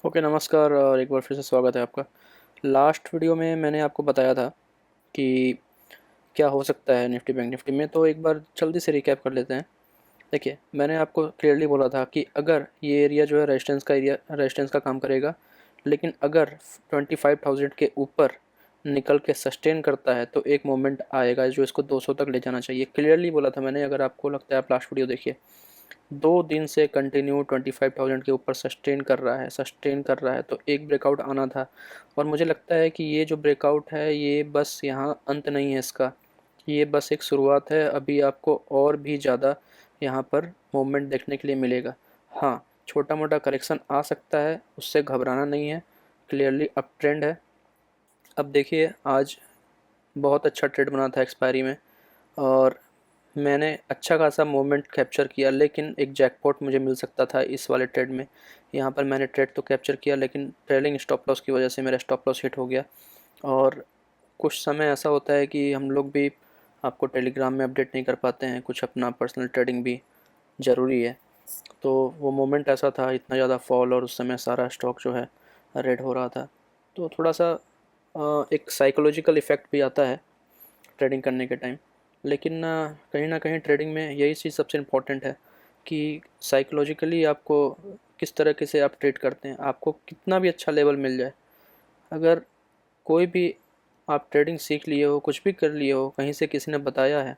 Okay, नमस्कार और एक बार फिर से स्वागत है आपका। लास्ट वीडियो में मैंने आपको बताया था कि क्या हो सकता है निफ्टी बैंक निफ्टी में, तो एक बार जल्दी से रिकैप कर लेते हैं। देखिए, मैंने आपको क्लियरली बोला था कि अगर ये एरिया जो है रेजिस्टेंस का काम करेगा, लेकिन अगर 25,000 के ऊपर निकल के सस्टेन करता है तो एक मोमेंट आएगा जो इसको 200 तक ले जाना चाहिए। क्लियरली बोला था मैंने। अगर आपको लगता है आप लास्ट वीडियो देखिए, 2 दिन से कंटिन्यू 25,000 के ऊपर सस्टेन कर रहा है तो एक ब्रेकआउट आना था। और मुझे लगता है कि ये जो ब्रेकआउट है ये बस यहाँ अंत नहीं है इसका, ये बस एक शुरुआत है। अभी आपको और भी ज़्यादा यहाँ पर मूवमेंट देखने के लिए मिलेगा। हाँ, छोटा मोटा करेक्शन आ सकता है, उससे घबराना नहीं है। क्लियरली अप ट्रेंड है। अब देखिए, आज बहुत अच्छा ट्रेड बना था एक्सपायरी में और मैंने अच्छा खासा मोमेंट कैप्चर किया, लेकिन एक जैकपॉट मुझे मिल सकता था इस वाले ट्रेड में। यहाँ पर मैंने ट्रेड तो कैप्चर किया, लेकिन ट्रेलिंग स्टॉप लॉस की वजह से मेरा स्टॉप लॉस हिट हो गया। और कुछ समय ऐसा होता है कि हम लोग भी आपको टेलीग्राम में अपडेट नहीं कर पाते हैं, कुछ अपना पर्सनल ट्रेडिंग भी ज़रूरी है। तो वो मोमेंट ऐसा था, इतना ज़्यादा फॉल और उस समय सारा स्टॉक जो है रेड हो रहा था। तो थोड़ा सा एक साइकोलॉजिकल इफ़ेक्ट भी आता है ट्रेडिंग करने के टाइम। लेकिन कहीं ना कहीं ट्रेडिंग में यही चीज़ सबसे इम्पोर्टेंट है कि साइकोलॉजिकली आपको किस तरीके से आप ट्रेड करते हैं। आपको कितना भी अच्छा लेवल मिल जाए, अगर कोई भी आप ट्रेडिंग सीख लिए हो, कुछ भी कर लिए हो, कहीं से किसी ने बताया है,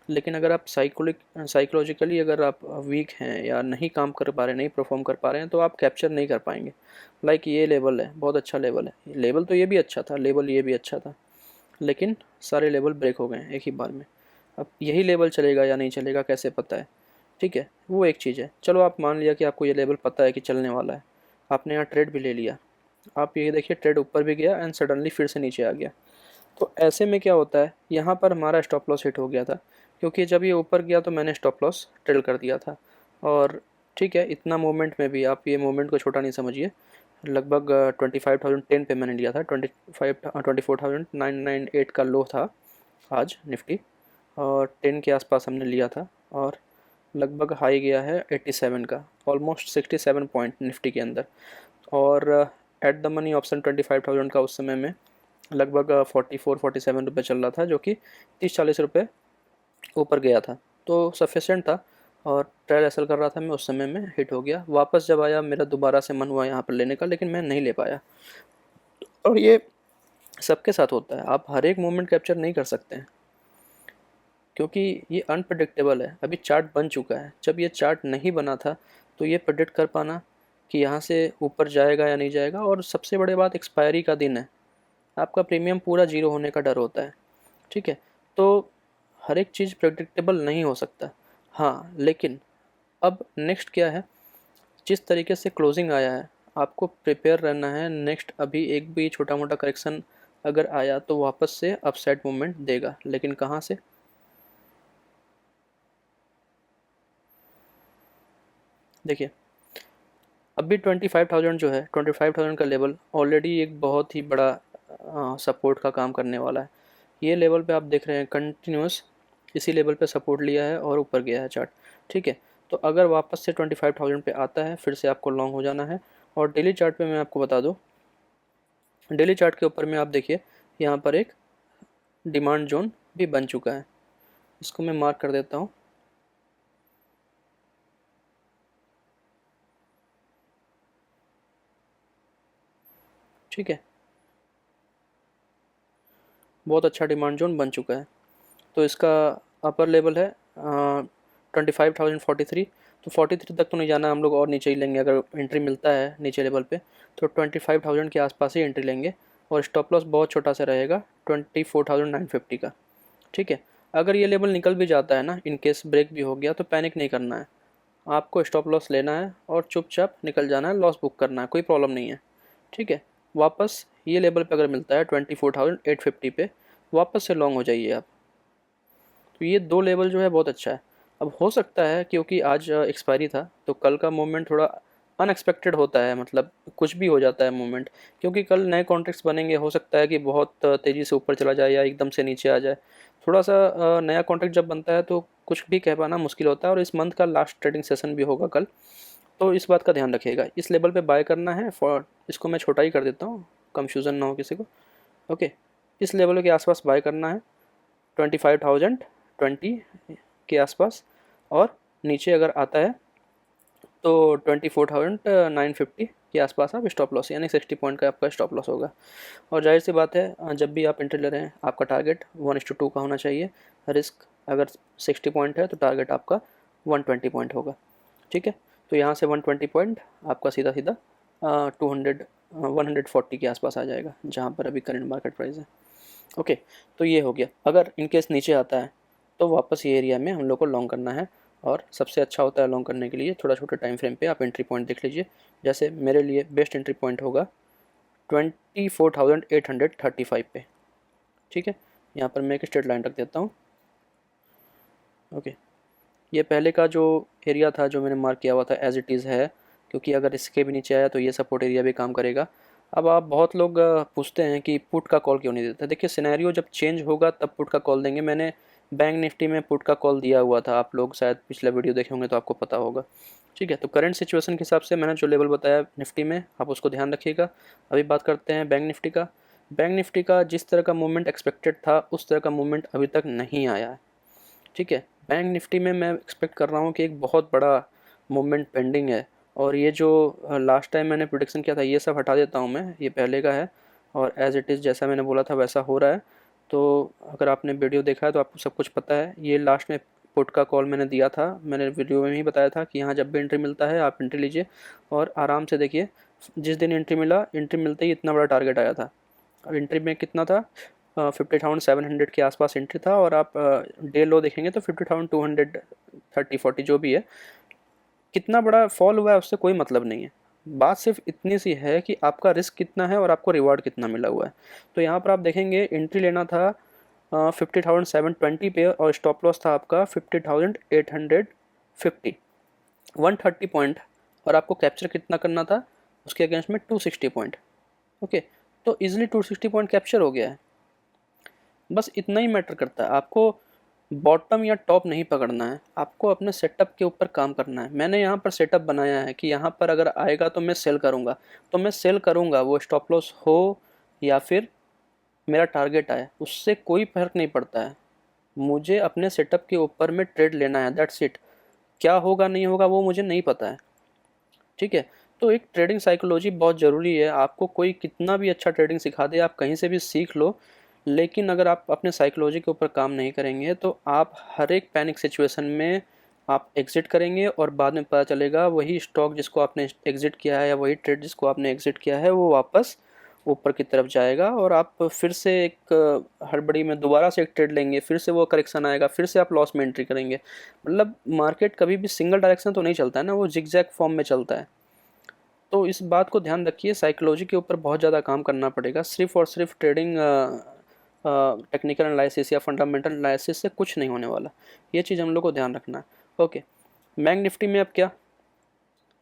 लेकिन अगर आप साइकोलॉजिकली अगर आप वीक हैं या नहीं काम कर पा रहे, नहीं परफॉर्म कर पा रहे हैं, तो आप कैप्चर नहीं कर पाएंगे। लाइक ये लेवल है, बहुत अच्छा लेवल है, लेवल तो ये भी अच्छा था, लेवल ये भी अच्छा था, लेकिन सारे लेवल ब्रेक हो गए एक ही बार में। अब यही लेवल चलेगा या नहीं चलेगा कैसे पता है? ठीक है, वो एक चीज़ है। चलो, आप मान लिया कि आपको ये लेवल पता है कि चलने वाला है, आपने यहाँ ट्रेड भी ले लिया। आप ये देखिए, ट्रेड ऊपर भी गया एंड सडनली फिर से नीचे आ गया। तो ऐसे में क्या होता है, यहाँ पर हमारा स्टॉप लॉस हिट हो गया था, क्योंकि जब ये ऊपर गया तो मैंने स्टॉप लॉस ट्रेल कर दिया था। और ठीक है, इतना मूवमेंट में भी आप ये मूवमेंट को छोटा नहीं समझिए। लगभग 25,010 पे मैंने लिया था। 24,998 का लो था आज निफ्टी, और 10 के आसपास हमने लिया था। और लगभग हाई गया है 87 का, ऑलमोस्ट 67 पॉइंट निफ्टी के अंदर। और एट द मनी ऑप्शन 25,000 का उस समय में लगभग 44-47 रुपये चल रहा था, जो कि 30-40 रुपये ऊपर गया था। तो सफिशेंट था और ट्रायल एसल कर रहा था मैं उस समय में। हिट हो गया। वापस जब आया, मेरा दोबारा से मन हुआ यहाँ पर लेने का, लेकिन मैं नहीं ले पाया। और ये सबके साथ होता है, आप हर एक मोमेंट कैप्चर नहीं कर सकते हैं, क्योंकि ये अनप्रडिक्टेबल है। अभी चार्ट बन चुका है, जब ये चार्ट नहीं बना था तो ये प्रेडिक्ट कर पाना कि यहाँ से ऊपर जाएगा या नहीं जाएगा। और सबसे बड़ी बात, एक्सपायरी का दिन है, आपका प्रीमियम पूरा जीरो होने का डर होता है। ठीक है, तो हर एक चीज़ प्रेडिक्टेबल नहीं हो सकता। हाँ, लेकिन अब नेक्स्ट क्या है, जिस तरीके से क्लोजिंग आया है, आपको प्रिपेयर रहना है। नेक्स्ट अभी एक भी छोटा मोटा करेक्शन अगर आया तो वापस से अपसाइड मूवमेंट देगा, लेकिन कहाँ से? देखिए, अभी 25,000 जो है, 25,000 का लेवल ऑलरेडी एक बहुत ही बड़ा सपोर्ट का काम करने वाला है। ये लेवल पे आप देख रहे हैं कंटिन्यूस इसी लेवल पे सपोर्ट लिया है और ऊपर गया है चार्ट। ठीक है, तो अगर वापस से 25,000 पे आता है, फिर से आपको लॉन्ग हो जाना है। और डेली चार्ट पे मैं आपको बता दूं, डेली चार्ट के ऊपर में आप देखिए, यहाँ पर एक डिमांड जोन भी बन चुका है। इसको मैं मार्क कर देता हूँ। ठीक है, बहुत अच्छा डिमांड जोन बन चुका है। तो इसका अपर लेवल है 25,043। तो 43 तक तो नहीं जाना, हम लोग और नीचे ही लेंगे। अगर एंट्री मिलता है नीचे लेवल पे तो 25,000 के आसपास ही एंट्री लेंगे। और स्टॉप लॉस बहुत छोटा सा रहेगा, 24,950 का। ठीक है, अगर ये लेवल निकल भी जाता है ना, इन केस ब्रेक भी हो गया, तो पैनिक नहीं करना है। आपको स्टॉप लॉस लेना है और चुपचाप निकल जाना है, लॉस बुक करना है, कोई प्रॉब्लम नहीं है। ठीक है, वापस ये लेवल पे अगर मिलता है 24,850 पे, वापस से लॉन्ग हो जाइए आप। तो ये दो लेवल जो है बहुत अच्छा है। अब हो सकता है, क्योंकि आज एक्सपायरी था, तो कल का मूवमेंट थोड़ा अनएक्सपेक्टेड होता है, मतलब कुछ भी हो जाता है मूवमेंट, क्योंकि कल नए कॉन्ट्रैक्ट्स बनेंगे। हो सकता है कि बहुत तेज़ी से ऊपर चला जाए या एकदम से नीचे आ जाए। थोड़ा सा नया कॉन्ट्रैक्ट जब बनता है तो कुछ भी कह पाना मुश्किल होता है। और इस मंथ का लास्ट ट्रेडिंग सेशन भी होगा कल, तो इस बात का ध्यान रखिएगा, इस लेवल पे बाय करना है। फॉर इसको मैं छोटा ही कर देता हूँ, कंफ्यूजन ना हो किसी को। ओके, इस लेवल के आसपास बाय करना है 25,020 के आसपास, और नीचे अगर आता है तो 24,950 के आसपास आप स्टॉप लॉस, यानी 60 पॉइंट का आपका स्टॉप लॉस होगा। और जाहिर सी बात है, जब भी आप एंट्री ले रहे हैं आपका टारगेट 1:2 का होना चाहिए। रिस्क अगर 60 पॉइंट है तो टारगेट आपका 120 पॉइंट होगा। ठीक है, तो यहाँ से 120 पॉइंट आपका सीधा सीधा 140 के आसपास आ जाएगा, जहाँ पर अभी करंट मार्केट प्राइस है। ओके, तो ये हो गया। अगर इनकेस नीचे आता है तो वापस ये एरिया में हम लोग को लॉन्ग करना है, और सबसे अच्छा होता है लॉन्ग करने के लिए थोड़ा छोटा टाइम फ्रेम पे आप एंट्री पॉइंट देख लीजिए। जैसे मेरे लिए बेस्ट एंट्री पॉइंट होगा 24,835 पे। ठीक है, यहाँ पर मैं एक स्ट्रेट लाइन रख देता हूँ। ओके, ये पहले का जो एरिया था जो मैंने मार्क किया हुआ था एज इट इज़ है, क्योंकि अगर इसके भी नीचे आया तो ये सपोर्ट एरिया भी काम करेगा। अब आप बहुत लोग पूछते हैं कि पुट का कॉल क्यों नहीं देते। देखिए, सिनेरियो जब चेंज होगा तब पुट का कॉल देंगे। मैंने बैंक निफ्टी में पुट का कॉल दिया हुआ था, आप लोग शायद पिछला वीडियो देखे होंगे तो आपको पता होगा। ठीक है, तो करंट सिचुएशन के हिसाब से मैंने जो लेवल बताया निफ्टी में, आप उसको ध्यान रखिएगा। अभी बात करते हैं बैंक निफ्टी का। बैंक निफ्टी का जिस तरह का मूवमेंट एक्सपेक्टेड था उस तरह का मूवमेंट अभी तक नहीं आया है। ठीक है, बैंक निफ्टी में मैं एक्सपेक्ट कर रहा हूँ कि एक बहुत बड़ा मूवमेंट पेंडिंग है, और ये जो लास्ट टाइम मैंने प्रोडिक्शन किया था ये सब हटा देता हूँ मैं, ये पहले का है और एज इट इज़ जैसा मैंने बोला था वैसा हो रहा है। तो अगर आपने वीडियो देखा है तो आपको सब कुछ पता है। ये लास्ट में पुट का कॉल मैंने दिया था, मैंने वीडियो में ही बताया था कि यहाँ जब भी एंट्री मिलता है आप एंट्री लीजिए और आराम से देखिए। जिस दिन एंट्री मिला, एंट्री मिलते ही इतना बड़ा टारगेट आया था। अब एंट्री में कितना था, 50,700 के आसपास एंट्री था, और आप डे लो देखेंगे तो 50,230-40 जो भी है। कितना बड़ा फॉल हुआ है उससे कोई मतलब नहीं है, बात सिर्फ इतनी सी है कि आपका रिस्क कितना है और आपको रिवार्ड कितना मिला हुआ है। तो यहाँ पर आप देखेंगे एंट्री लेना था 50,720 पे, और स्टॉप लॉस था आपका 50,850, 130 पॉइंट, और आपको कैप्चर कितना करना था उसके अगेंस्ट में 260 पॉइंट। ओके, तो इजीली 260 पॉइंट कैप्चर हो गया है। बस इतना ही मैटर करता है, आपको बॉटम या टॉप नहीं पकड़ना है, आपको अपने सेटअप के ऊपर काम करना है। मैंने यहाँ पर सेटअप बनाया है कि यहाँ पर अगर आएगा तो मैं सेल करूँगा, तो मैं सेल करूँगा, वो स्टॉप लॉस हो या फिर मेरा टारगेट आए, उससे कोई फर्क नहीं पड़ता है। मुझे अपने सेटअप के ऊपर में ट्रेड लेना है, दैट्स इट। क्या होगा नहीं होगा वो मुझे नहीं पता है। ठीक है, तो एक ट्रेडिंग साइकोलॉजी बहुत ज़रूरी है। आपको कोई कितना भी अच्छा ट्रेडिंग सिखा दे, आप कहीं से भी सीख लो, लेकिन अगर आप अपने साइकोलॉजी के ऊपर काम नहीं करेंगे तो आप हर एक पैनिक सिचुएशन में आप एग्ज़िट करेंगे, और बाद में पता चलेगा वही स्टॉक जिसको आपने एग्ज़िट किया है या वही ट्रेड जिसको आपने एग्ज़िट किया है वो वापस ऊपर की तरफ जाएगा, और आप फिर से एक हड़बड़ी में दोबारा से एक ट्रेड लेंगे, फिर से वो करेक्शन आएगा, फिर से आप लॉस में एंट्री करेंगे। मतलब मार्केट कभी भी सिंगल डायरेक्शन तो नहीं चलता है ना, वो जिगजैग फॉर्म में चलता है। तो इस बात को ध्यान रखिए, साइकोलॉजी के ऊपर बहुत ज़्यादा काम करना पड़ेगा। सिर्फ और सिर्फ ट्रेडिंग टेक्निकल एनालिसिस या फंडामेंटल एनालिसिस से कुछ नहीं होने वाला, ये चीज़ हम लोग को ध्यान रखना है। ओके, बैंक निफ्टी में अब क्या,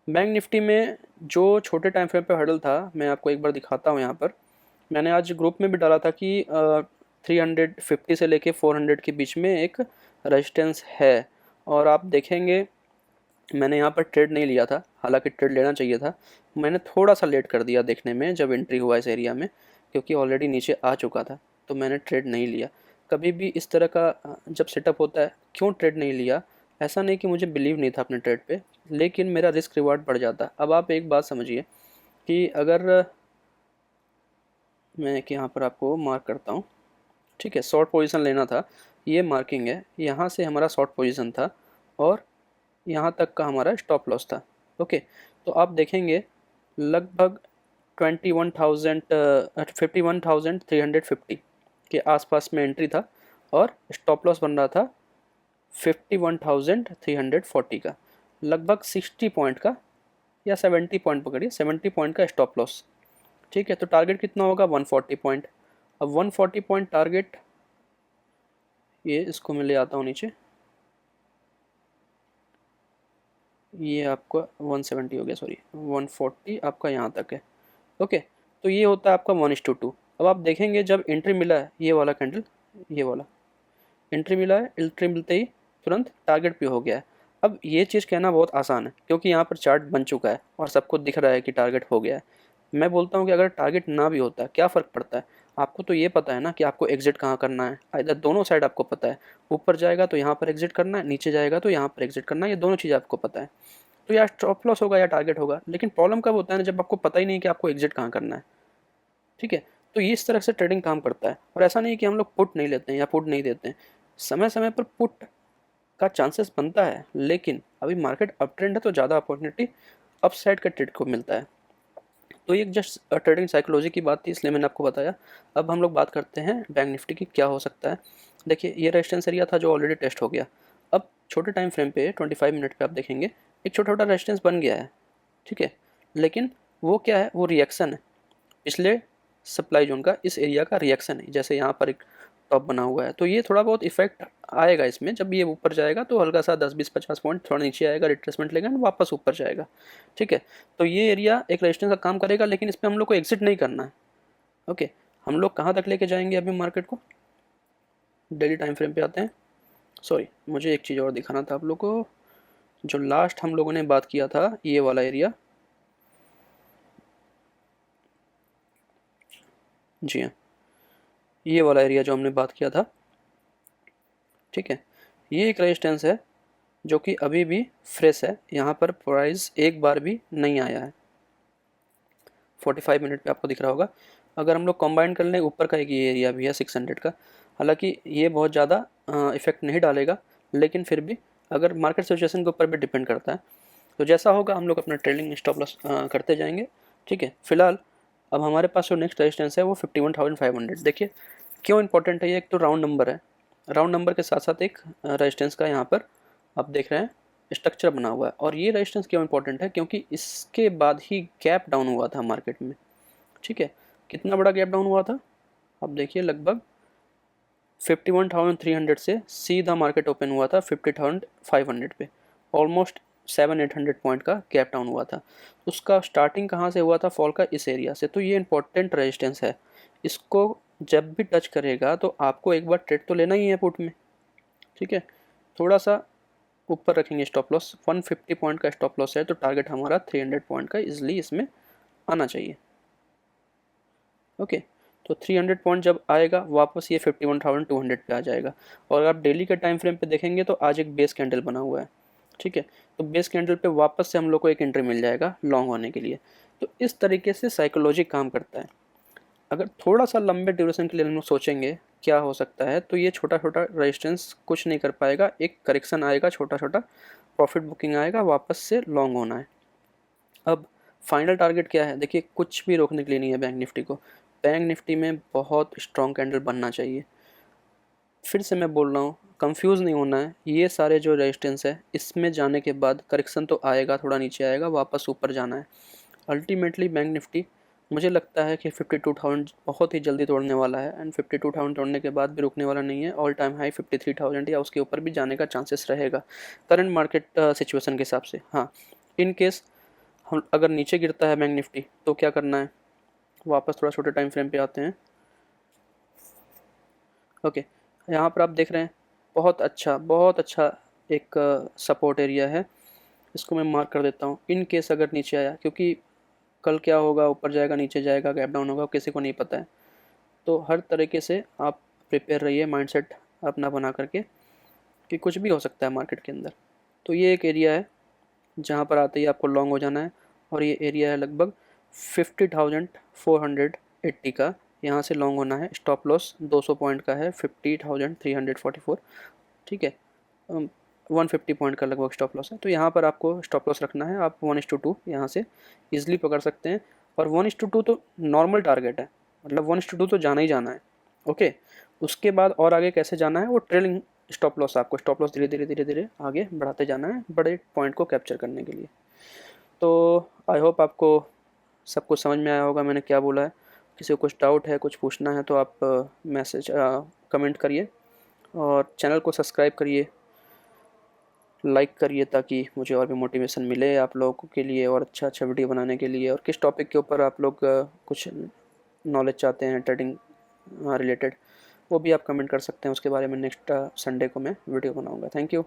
बैंक निफ्टी में जो छोटे टाइम फ्रेम पे हर्डल था मैं आपको एक बार दिखाता हूँ। यहाँ पर मैंने आज ग्रुप में भी डाला था कि 350 से लेके 400 के बीच में एक रेजिस्टेंस है, और आप देखेंगे मैंने यहाँ पर ट्रेड नहीं लिया था, हालांकि ट्रेड लेना चाहिए था। मैंने थोड़ा सा लेट कर दिया देखने में जब एंट्री हुआ इस एरिया में, क्योंकि ऑलरेडी नीचे आ चुका था, तो मैंने ट्रेड नहीं लिया। कभी भी इस तरह का जब सेटअप होता है, क्यों ट्रेड नहीं लिया, ऐसा नहीं कि मुझे बिलीव नहीं था अपने ट्रेड पे, लेकिन मेरा रिस्क रिवार्ड बढ़ जाता। अब आप एक बात समझिए कि अगर मैं एक यहाँ पर आपको मार्क करता हूँ। ठीक है, शॉर्ट पोजीशन लेना था, ये मार्किंग है, यहाँ से हमारा शॉर्ट पोजीशन था और यहाँ तक का हमारा स्टॉप लॉस था। ओके, तो आप देखेंगे लगभग 51,350 के आसपास में एंट्री था, और स्टॉप लॉस बन रहा था 51,340 का, लगभग 60 पॉइंट का या 70 पॉइंट पकड़िए, 70 पॉइंट का स्टॉप लॉस। ठीक है, तो टारगेट कितना होगा 140 पॉइंट। अब 140 पॉइंट टारगेट, ये इसको मैं ले आता हूँ नीचे, ये आपका 170 हो गया, सॉरी 140 आपका यहाँ तक है। ओके, तो ये होता है आपका 1:2। अब आप देखेंगे जब एंट्री मिला है, ये वाला कैंडल, ये वाला एंट्री मिला है, एंट्री मिलते ही तुरंत टारगेट पे हो गया है। अब ये चीज़ कहना बहुत आसान है क्योंकि यहाँ पर चार्ट बन चुका है और सबको दिख रहा है कि टारगेट हो गया है। मैं बोलता हूँ कि अगर टारगेट ना भी होता क्या फ़र्क पड़ता है, आपको तो ये पता है ना कि आपको एग्जिट कहाँ करना है। इधर दोनों साइड आपको पता है, ऊपर जाएगा तो यहाँ पर एग्जिट करना है, नीचे जाएगा तो यहाँ पर एग्जिट करना है, ये दोनों चीज़ आपको पता है। तो या स्टॉप लॉस होगा या टारगेट होगा। लेकिन प्रॉब्लम कब होता है ना, जब आपको पता ही नहीं कि आपको एग्जिट कहाँ करना है। ठीक है, तो ये इस तरह से ट्रेडिंग काम करता है। और ऐसा नहीं कि हम लोग पुट नहीं लेते हैं या पुट नहीं देते हैं, समय समय पर पुट का चांसेस बनता है, लेकिन अभी मार्केट अप ट्रेंड है तो ज़्यादा अपॉर्चुनिटी अप साइड का ट्रेड को मिलता है। तो ये जस्ट ट्रेडिंग साइकोलॉजी की बात थी, इसलिए मैंने आपको बताया। अब हम लोग बात करते हैं बैंक निफ्टी की क्या हो सकता है। देखिए, ये रेजिस्टेंस एरिया था जो ऑलरेडी टेस्ट हो गया। अब छोटे टाइम फ्रेम पे 25 मिनट पे आप देखेंगे एक छोटा छोटा रेजिस्टेंस बन गया है। ठीक है, लेकिन वो क्या है, वो रिएक्शन है पिछले सप्लाई जोन का, इस एरिया का रिएक्शन है। जैसे यहाँ पर एक टॉप बना हुआ है, तो ये थोड़ा बहुत इफेक्ट आएगा इसमें। जब ये ऊपर जाएगा तो हल्का सा 10-20-50 पॉइंट थोड़ा नीचे आएगा, रिट्रेसमेंट लेगा, वापस ऊपर जाएगा। ठीक है, तो ये एरिया एक रेजिस्टेंस का काम करेगा, लेकिन इस पर हम लोग को एग्जिट नहीं करना है। ओके, हम लोग कहाँ तक लेके जाएंगे अभी मार्केट को, डेली टाइम फ्रेम पे आते हैं। सॉरी, मुझे एक चीज़ और दिखाना था आप लोग को। जो लास्ट हम लोगों ने बात किया था, ये वाला एरिया, जी हाँ, ये वाला एरिया जो हमने बात किया था। ठीक है, ये एक रेजिस्टेंस है जो कि अभी भी फ्रेश है, यहाँ पर प्राइस एक बार भी नहीं आया है। 45 मिनट पे आपको दिख रहा होगा। अगर हम लोग कंबाइन कर लें, ऊपर का एक ये एरिया भी है 600 का, हालांकि ये बहुत ज़्यादा इफेक्ट नहीं डालेगा, लेकिन फिर भी अगर मार्केट सिचुएशन के ऊपर भी डिपेंड करता है। तो जैसा होगा हम लोग अपना ट्रेडिंग स्टॉप लॉस करते जाएंगे। ठीक है, फिलहाल अब हमारे पास जो नेक्स्ट रेजिस्टेंस है वो 51,500। देखिए क्यों इंपॉर्टेंट है ये, एक तो राउंड नंबर है, राउंड नंबर के साथ साथ एक रेजिस्टेंस का यहाँ पर आप देख रहे हैं स्ट्रक्चर बना हुआ है। और ये रेजिस्टेंस क्यों इंपॉर्टेंट है, क्योंकि इसके बाद ही गैप डाउन हुआ था मार्केट में। ठीक है, कितना बड़ा गैप डाउन हुआ था, अब देखिए लगभग 51,300 से सीधा मार्केट ओपन हुआ था 50,500 पे। ऑलमोस्ट 700-800 पॉइंट का गैप डाउन हुआ था। उसका स्टार्टिंग कहाँ से हुआ था फॉल का, इस एरिया से। तो ये इंपॉर्टेंट रेजिस्टेंस है, इसको जब भी टच करेगा तो आपको एक बार ट्रेड तो लेना ही है पुट में। ठीक है, थोड़ा सा ऊपर रखेंगे स्टॉप लॉस, 150 पॉइंट का स्टॉप लॉस है, तो टारगेट हमारा 300 पॉइंट का इजली इसमें आना चाहिए। ओके, तो 300 पॉइंट जब आएगा वापस ये 51,200 पे आ जाएगा। और आप डेली के टाइम फ्रेम पे देखेंगे तो आज एक बेस कैंडल बना हुआ है। ठीक है, तो बेस कैंडल पे वापस से हम लोग को एक एंट्री मिल जाएगा लॉन्ग होने के लिए। तो इस तरीके से साइकोलॉजी काम करता है। अगर थोड़ा सा लंबे ड्यूरेशन के लिए हम लोग सोचेंगे क्या हो सकता है, तो ये छोटा छोटा रेजिस्टेंस कुछ नहीं कर पाएगा, एक करेक्शन आएगा, छोटा छोटा प्रॉफिट बुकिंग आएगा, वापस से लॉन्ग होना है। अब फाइनल टारगेट क्या है, देखिए कुछ भी रोकने के लिए नहीं है बैंक निफ्टी को। बैंक निफ्टी में बहुत स्ट्रॉन्ग कैंडल बनना चाहिए। फिर से मैं बोल रहा हूँ, कंफ्यूज नहीं होना है। ये सारे जो रेजिस्टेंस है इसमें जाने के बाद करेक्शन तो आएगा, थोड़ा नीचे आएगा, वापस ऊपर जाना है। अल्टीमेटली बैंक निफ्टी मुझे लगता है कि 52,000 बहुत ही जल्दी तोड़ने वाला है, एंड 52,000 तोड़ने के बाद भी रुकने वाला नहीं है। ऑल टाइम हाई 53,000 या उसके ऊपर भी जाने का चांसेस रहेगा करंट मार्केट सिचुएशन के हिसाब से। हाँ, इन केस हम अगर नीचे गिरता है बैंक निफ्टी तो क्या करना है, वापस थोड़ा छोटे टाइम फ्रेम पे आते हैं। ओके, यहाँ पर आप देख रहे हैं बहुत अच्छा एक सपोर्ट एरिया है, इसको मैं मार्क कर देता हूँ। इन केस अगर नीचे आया, क्योंकि कल क्या होगा, ऊपर जाएगा नीचे जाएगा, गैप डाउन होगा, किसी को नहीं पता है। तो हर तरीके से आप प्रिपेयर रहिए, माइंडसेट अपना बना करके, कि कुछ भी हो सकता है मार्केट के अंदर। तो ये एक एरिया है जहाँ पर आते ही आपको लॉन्ग हो जाना है। और ये एरिया है लगभग 50,480 का, यहाँ से लॉन्ग होना है। स्टॉप लॉस 200 पॉइंट का है, 50,344। ठीक है, 150 पॉइंट का लगभग स्टॉप लॉस है। तो यहाँ पर आपको स्टॉप लॉस रखना है। आप 1:2 यहाँ से ईजिली पकड़ सकते हैं। और 1:2 तो नॉर्मल टारगेट है, मतलब 1:2 तो जाना ही जाना है। ओके, उसके बाद और आगे कैसे जाना है, वो ट्रेलिंग स्टॉप लॉस, आपको स्टॉप लॉस धीरे धीरे धीरे धीरे आगे बढ़ाते जाना है बड़े पॉइंट को कैप्चर करने के लिए। तो आई होप आपको सब कुछ समझ में आया होगा मैंने क्या बोला है। किसी को कुछ डाउट है, कुछ पूछना है, तो आप मैसेज कमेंट करिए, और चैनल को सब्सक्राइब करिए, लाइक करिए, ताकि मुझे और भी मोटिवेशन मिले आप लोगों के लिए और अच्छा अच्छा वीडियो बनाने के लिए। और किस टॉपिक के ऊपर आप लोग कुछ नॉलेज चाहते हैं ट्रेडिंग रिलेटेड, वो भी आप कमेंट कर सकते हैं। उसके बारे में नेक्स्ट संडे को मैं वीडियो बनाऊंगा। Thank you.